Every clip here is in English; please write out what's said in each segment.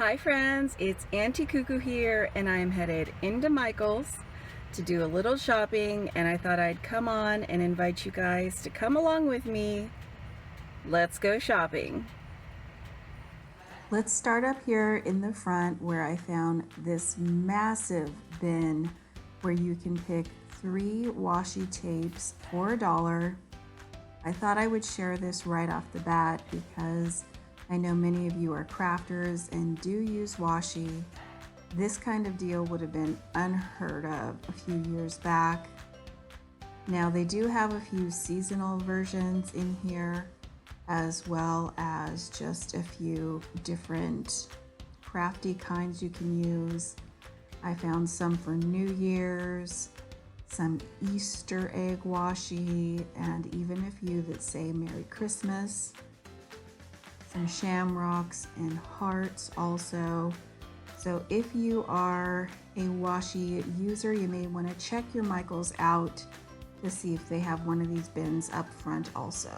Hi friends, it's Auntie Cuckoo here, and I'm headed into Michael's to do a little shopping, and I thought I'd come on and invite you guys to come along with me. Let's go shopping. Let's start up here in the front where I found this massive bin where you can pick 3 washi tapes for $1. I thought I would share this right off the bat because I know many of you are crafters and do use washi. This kind of deal would have been unheard of a few years back. Now they do have a few seasonal versions in here, as well as just a few different crafty kinds you can use. I found some for New Year's, some Easter egg washi, and even a few that say Merry Christmas. Some shamrocks and hearts also. So if you are a washi user, you may want to check your Michaels out to see if they have one of these bins up front also.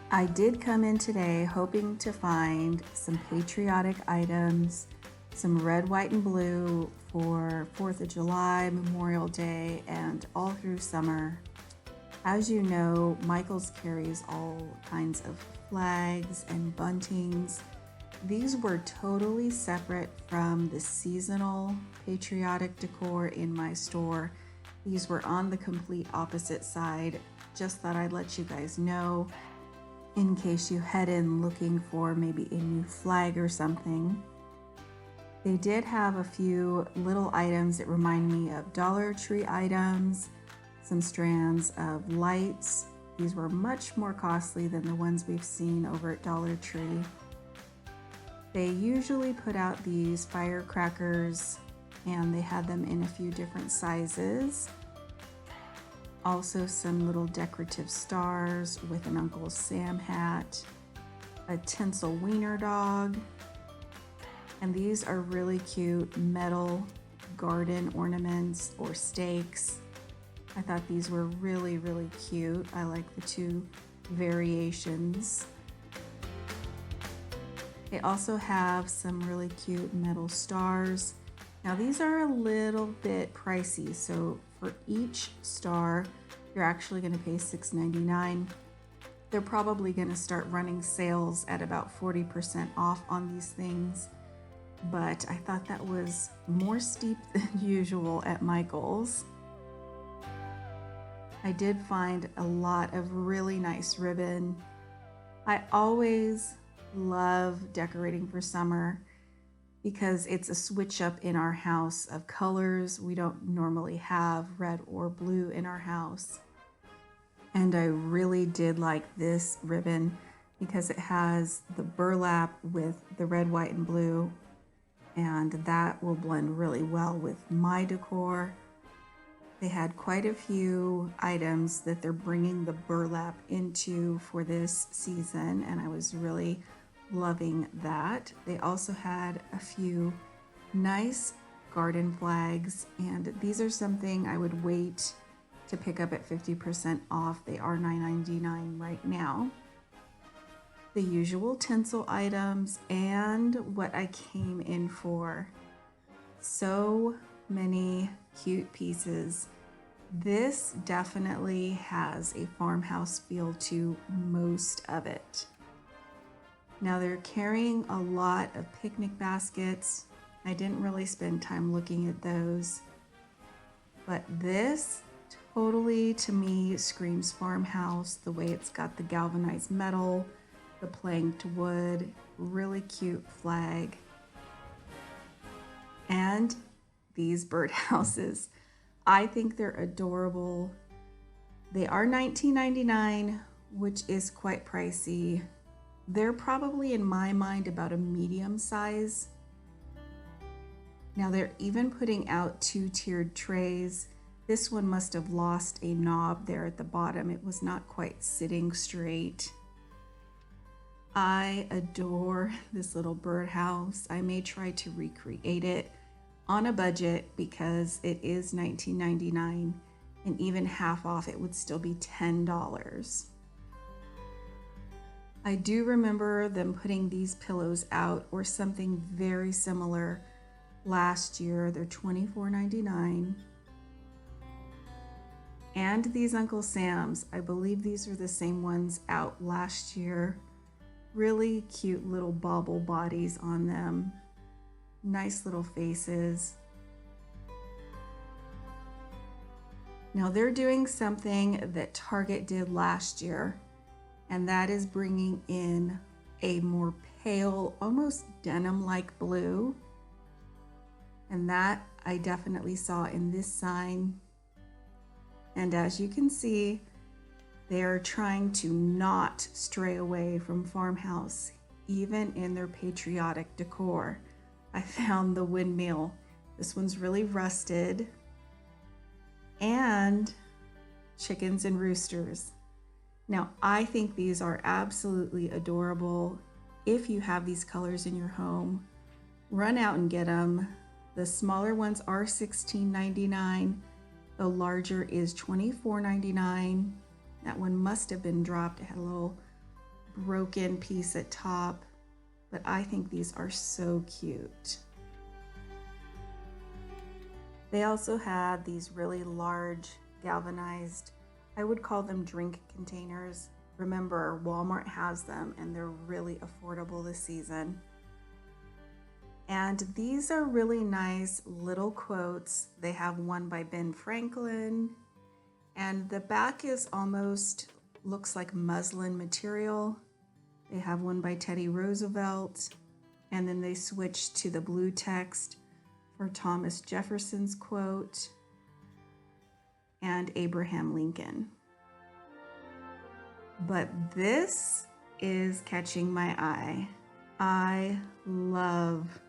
I did come in today hoping to find some patriotic items, some red, white, and blue for 4th of July, Memorial Day, and all through summer. As you know, Michaels carries all kinds of flags and buntings. These were totally separate from the seasonal patriotic decor in my store. These were on the complete opposite side. Just thought I'd let you guys know in case you head in looking for maybe a new flag or something. They did have a few little items that remind me of Dollar Tree items, some Strands of Lights. These were much more costly than the ones we've seen over at Dollar Tree. They usually put out these firecrackers and they had them in a few different sizes. Also some little decorative stars with an Uncle Sam hat, a tinsel wiener dog, and these are really cute metal garden ornaments or stakes. I thought these were really, really cute. I like the 2 variations. They also have some really cute metal stars. Now these are a little bit pricey, so for each star, you're actually gonna pay $6.99. They're probably gonna start running sales at about 40% off on these things, but I thought that was more steep than usual at Michael's. I did find a lot of really nice ribbon. I always love decorating for summer because it's a switch up in our house of colors. We don't normally have red or blue in our house. And I really did like this ribbon because it has the burlap with the red, white, and blue, and that will blend really well with my decor. They had quite a few items that they're bringing the burlap into for this season, and I was really loving that. They also had a few nice garden flags, and these are something I would wait to pick up at 50% off. They are $9.99 right now. The usual tinsel items and what I came in for. So many cute pieces. This definitely has a farmhouse feel to most of it. Now they're carrying a lot of picnic baskets. I didn't really spend time looking at those, but this totally to me screams farmhouse. The way it's got the galvanized metal, the planked wood, really cute flag, and these birdhouses. I think they're adorable. They are $19.99, which is quite pricey. They're probably in my mind about a medium size. Now they're even putting out 2-tiered trays. This one must have lost a knob there at the bottom. It was not quite sitting straight. I adore this little birdhouse. I may try to recreate it on a budget because it is $19.99, and even half off it would still be $10. I do remember them putting these pillows out or something very similar last year. They're $24.99. And these Uncle Sam's, I believe these are the same ones out last year. Really cute little bobble bodies on them. Nice little faces. Now they're doing something that Target did last year, and that is bringing in a more pale, almost denim-like blue. And that I definitely saw in this sign. And as you can see, they are trying to not stray away from Farmhouse, even in their patriotic decor. I found the Windmill. This one's really rusted. And chickens and roosters. Now, I think these are absolutely adorable. If you have these colors in your home, run out and get them. The smaller ones are $16.99. The larger is $24.99. That one must have been dropped. It had a little broken piece at top, but I think these are so cute. They also had these really large galvanized, I would call them drink containers. Remember, Walmart has them and they're really affordable this season. And these are really nice little quotes. They have one by Ben Franklin, and the back is almost looks like muslin material. They have one by Teddy Roosevelt, and then they switched to the blue text for Thomas Jefferson's quote and Abraham Lincoln. But this is catching my eye. I love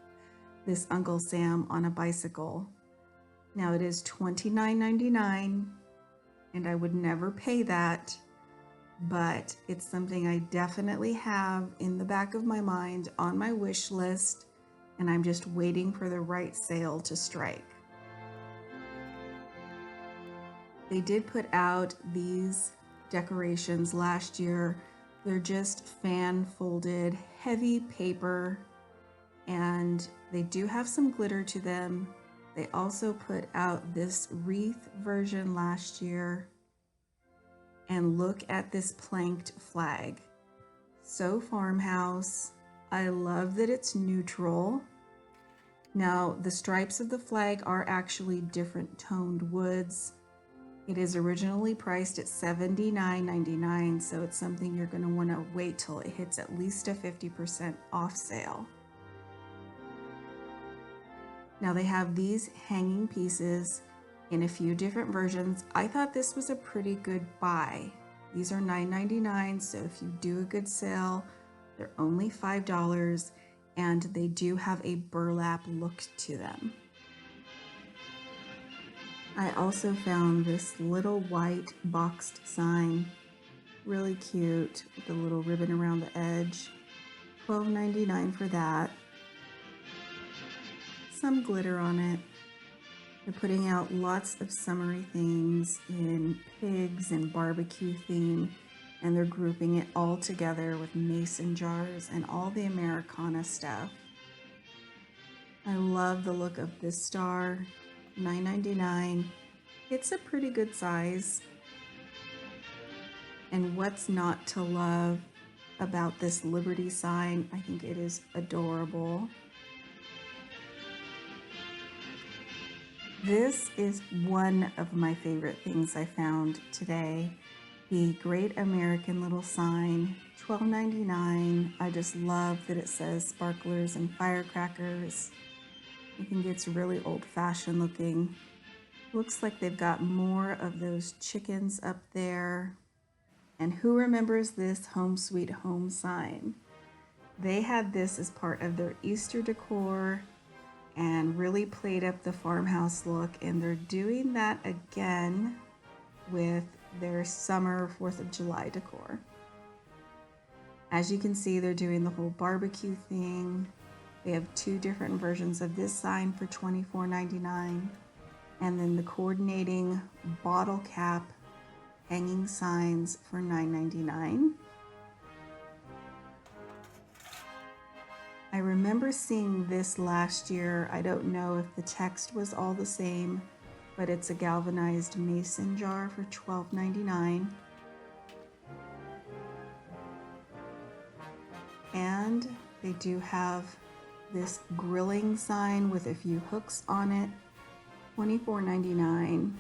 this Uncle Sam on a bicycle. Now it is $29.99, and I would never pay that, but it's something I definitely have in the back of my mind on my wish list, and I'm just waiting for the right sale to strike. They did put out these decorations last year. They're just fan folded, heavy paper, and they do have some glitter to them. They also put out this wreath version last year. And look at this planked flag. So Farmhouse. I love that it's neutral. Now, the stripes of the flag are actually different toned woods. It is originally priced at $79.99, so it's something you're going to want to wait till it hits at least a 50% off sale. Now they have these hanging pieces in a few different versions. I thought this was a pretty good buy. These are $9.99, so if you do a good sale, they're only $5, and they do have a burlap look to them. I also found this little white boxed sign, really cute, with a little ribbon around the edge. $12.99 for that. Some glitter on it. They're putting out lots of summery things in pigs and barbecue theme, and they're grouping it all together with mason jars and all the Americana stuff. I love the look of this star, $9.99. It's a pretty good size. And what's not to love about this Liberty sign? I think it is adorable. This is one of my favorite things I found today. The Great American little sign, $12.99. I just love that it says sparklers and firecrackers. I think it's really old-fashioned looking. Looks like they've got more of those chickens up there. And who remembers this Home Sweet Home sign? They had this as part of their Easter decor and really played up the Farmhouse look, and they're doing that again with their summer 4th of July decor. As you can see, they're doing the whole barbecue thing. They have two different versions of this sign for $24.99, and then the coordinating bottle cap hanging signs for $9.99. remember seeing this last year. I don't know if the text was all the same, but it's a galvanized mason jar for $12.99. And they do have this grilling sign with a few hooks on it, $24.99.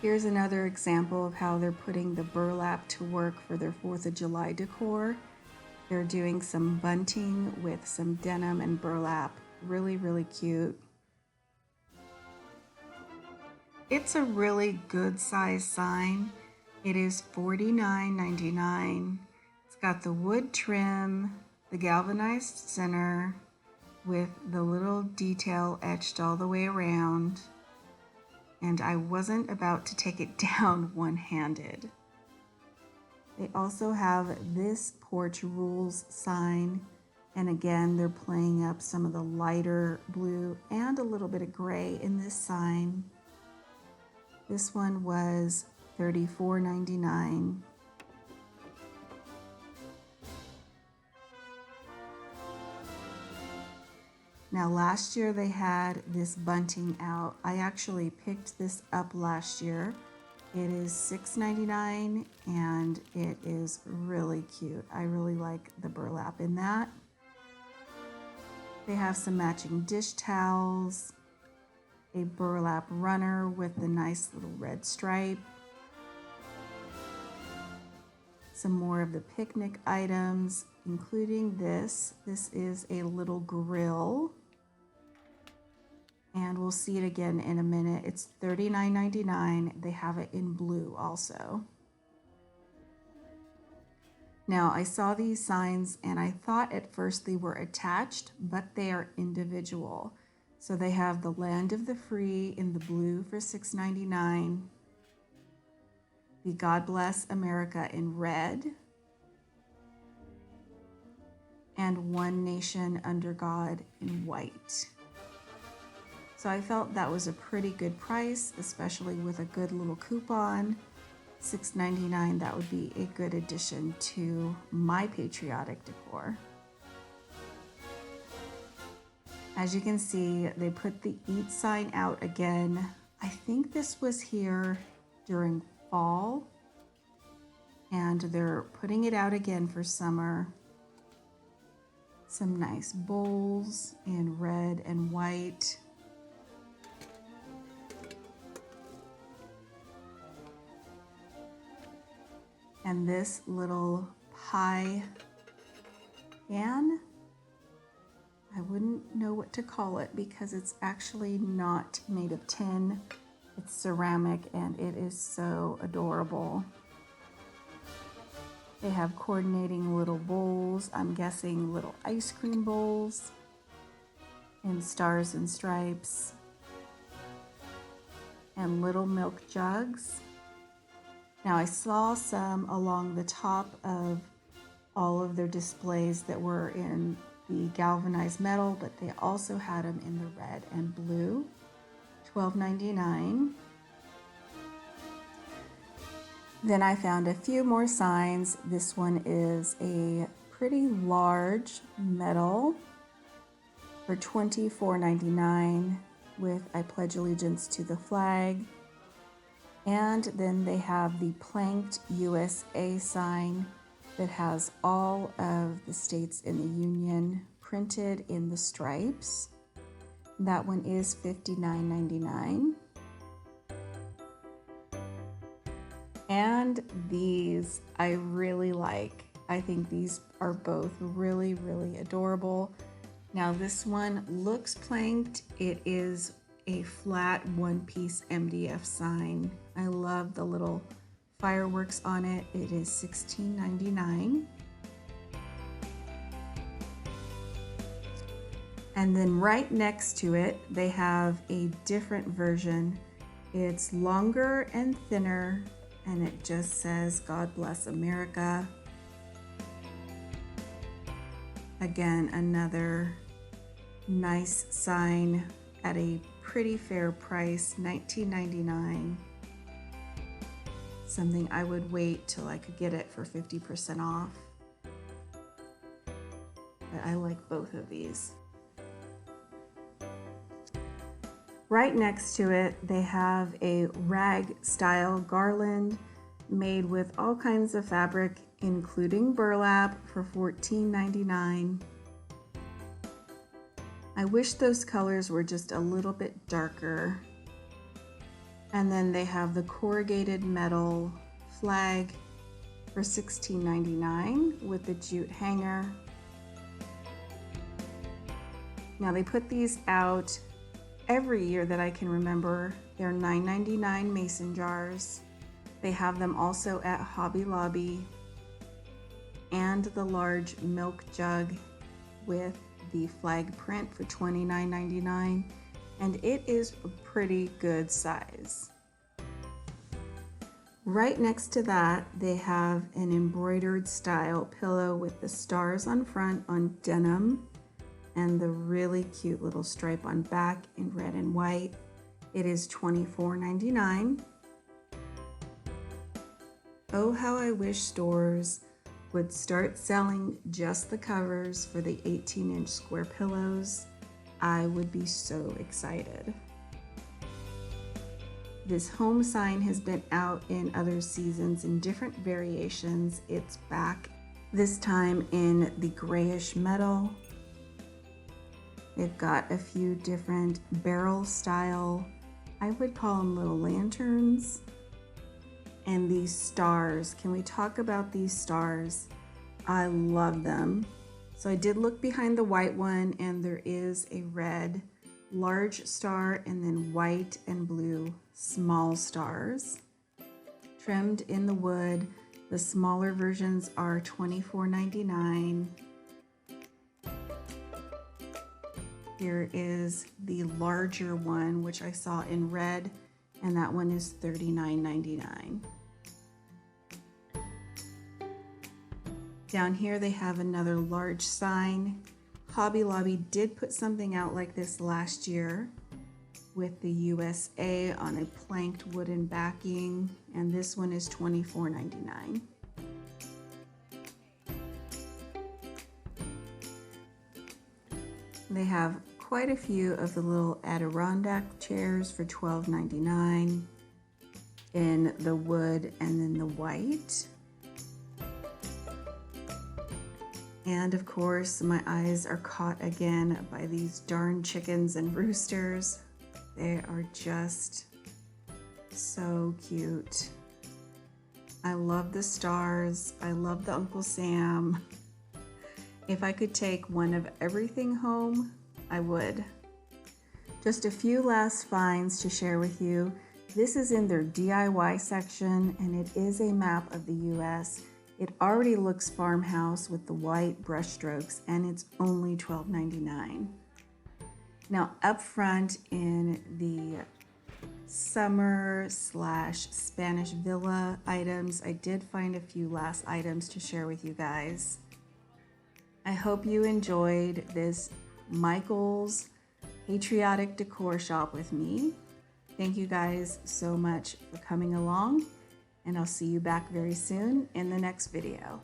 Here's another example of how they're putting the burlap to work for their 4th of July decor. They're doing some bunting with some denim and burlap. Really, really cute. It's a really good size sign. It is $49.99. It's got the wood trim, the galvanized center with the little detail etched all the way around. And I wasn't about to take it down one-handed. They also have this porch rules sign. And again, they're playing up some of the lighter blue and a little bit of gray in this sign. This one was $34.99. Now last year they had this bunting out. I actually picked this up last year. It is $6.99 and it is really cute. I really like the burlap in that. They have some matching dish towels, a burlap runner with the nice little red stripe, some more of the picnic items, including this. This is a little grill. And we'll see it again in a minute. It's $39.99. They have it in blue also. Now, I saw these signs and I thought at first they were attached, but they are individual. So they have the Land of the Free in the blue for $6.99, the God Bless America in red, and One Nation Under God in white. So I felt that was a pretty good price, especially with a good little coupon. $6.99, that would be a good addition to my Patriotic decor. As you can see, they put the Eat sign out again. I think this was here during fall, and they're putting it out again for summer. Some nice bowls in red and white. And this little pie pan, I wouldn't know what to call it because it's actually not made of tin. It's ceramic and it is so adorable. They have coordinating little bowls. I'm guessing little ice cream bowls in stars and stripes, and little milk jugs. Now I saw some along the top of all of their displays that were in the galvanized metal, but they also had them in the red and blue, $12.99. Then I found a few more signs. This one is a pretty large metal for $24.99 with I Pledge Allegiance to the Flag. And then they have the planked USA sign that has all of the states in the Union printed in the stripes. That one is $59.99. And these I really like. I think these are both really, really adorable. Now this one looks planked. It is a flat one-piece MDF sign. I love the little fireworks on it. It is $16.99. And then right next to it, they have a different version. It's longer and thinner, and it just says, God Bless America. Again, another nice sign at a pretty fair price, $19.99. Something I would wait till I could get it for 50% off. but I like both of these. Right next to it, they have a rag style garland made with all kinds of fabric, including burlap, for $14.99. I wish those colors were just a little bit darker. And then they have the corrugated metal flag for $16.99 with the jute hanger. Now they put these out every year that I can remember. They're $9.99 mason jars. They have them also at Hobby Lobby, and the large milk jug with the flag print for $29.99, and it is a pretty good size. Right next to that, they have an embroidered style pillow with the stars on front on denim and the really cute little stripe on back in red and white. It is $24.99. Oh, how I wish stores would start selling just the covers for the 18-inch square pillows. I would be so excited. This home sign has been out in other seasons in different variations. It's back this time in the grayish metal. They've got a few different barrel style, I would call them little lanterns. And these stars, can we talk about these stars? I love them. So I did look behind the white one, and there is a red large star and then white and blue small stars trimmed in the wood. The smaller versions are $24.99. Here is the larger one, which I saw in red, and that one is $39.99. Down here they have another large sign. Hobby Lobby did put something out like this last year with the USA on a planked wooden backing, and this one is $24.99. They have quite a few of the little Adirondack chairs for $12.99 in the wood and then the white. And of course, my eyes are caught again by these darn chickens and roosters. They are just so cute. I love the stars. I love the Uncle Sam. If I could take one of everything home, I would. Just a few last finds to share with you. This is in their DIY section, and it is a map of the US. It already looks farmhouse with the white brush strokes, and it's only $12.99. Now up front in the summer/Spanish villa items, I did find a few last items to share with you guys. I hope you enjoyed this Michael's Patriotic Decor shop with me. Thank you guys so much for coming along, and I'll see you back very soon in the next video.